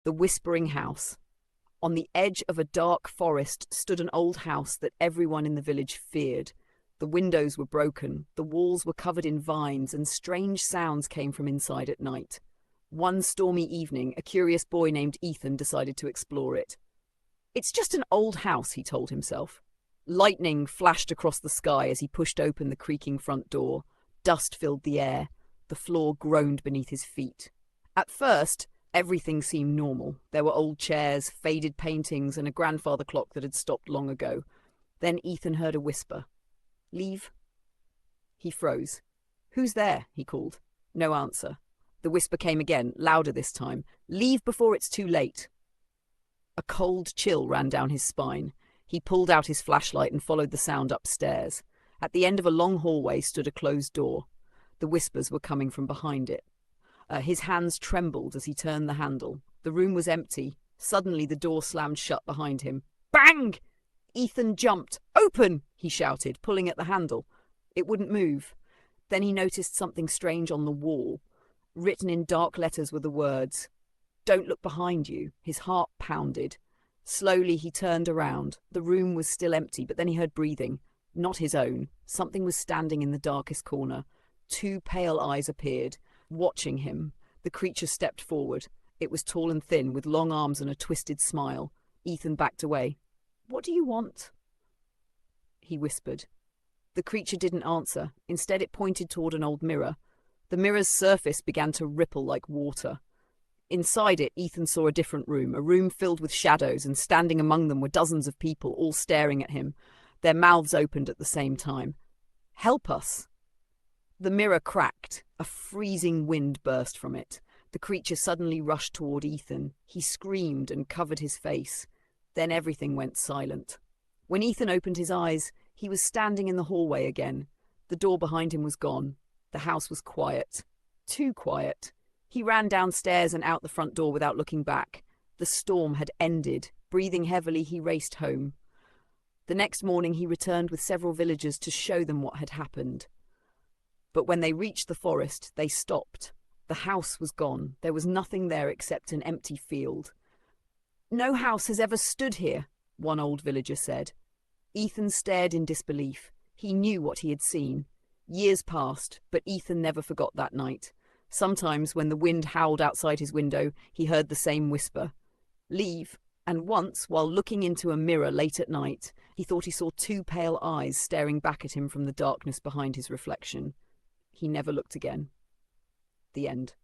The Whispering House. On the edge of a dark forest stood an old house that everyone in the village feared. The windows were broken, the walls were covered in vines, and strange sounds came from inside at night. One stormy evening, a curious boy named Ethan decided to explore it. It's just an old house, he told himself. Lightning flashed across the sky as he pushed open the creaking front door. Dust filled the air. The floor groaned beneath his feet. At first, everything seemed normal. There were old chairs, faded paintings, and a grandfather clock that had stopped long ago. Then Ethan heard a whisper. "Leave." He froze. "Who's there?" he called. No answer. The whisper came again, louder this time. "Leave before it's too late." A cold chill ran down his spine. He pulled out his flashlight and followed the sound upstairs. At the end of a long hallway stood a closed door. The whispers were coming from behind it. His hands trembled as he turned the handle. The room was empty. Suddenly the door slammed shut behind him. Bang! Ethan jumped. "Open!" he shouted, pulling at the handle. It wouldn't move. Then he noticed something strange on the wall. Written in dark letters were the words, "Don't look behind you." His heart pounded. Slowly he turned around. The room was still empty, but then he heard breathing. Not his own. Something was standing in the darkest corner. Two pale eyes appeared, watching him. The creature stepped forward. It was tall and thin, with long arms and a twisted smile. Ethan backed away. "What do you want?" he whispered. The creature didn't answer. Instead, it pointed toward an old mirror. The mirror's surface began to ripple like water. Inside it, Ethan saw a different room, a room filled with shadows, and standing among them were dozens of people, all staring at him. Their mouths opened at the same time. "Help us!" The mirror cracked. A freezing wind burst from it. The creature suddenly rushed toward Ethan. He screamed and covered his face. Then everything went silent. When Ethan opened his eyes, he was standing in the hallway again. The door behind him was gone. The house was quiet. Too quiet. He ran downstairs and out the front door without looking back. The storm had ended. Breathing heavily, he raced home. The next morning, he returned with several villagers to show them what had happened. But when they reached the forest, they stopped. The house was gone. There was nothing there except an empty field. "No house has ever stood here," one old villager said. Ethan stared in disbelief. He knew what he had seen. Years passed, but Ethan never forgot that night. Sometimes, when the wind howled outside his window, he heard the same whisper, "Leave." And once, while looking into a mirror late at night, he thought he saw two pale eyes staring back at him from the darkness behind his reflection. He never looked again. The end.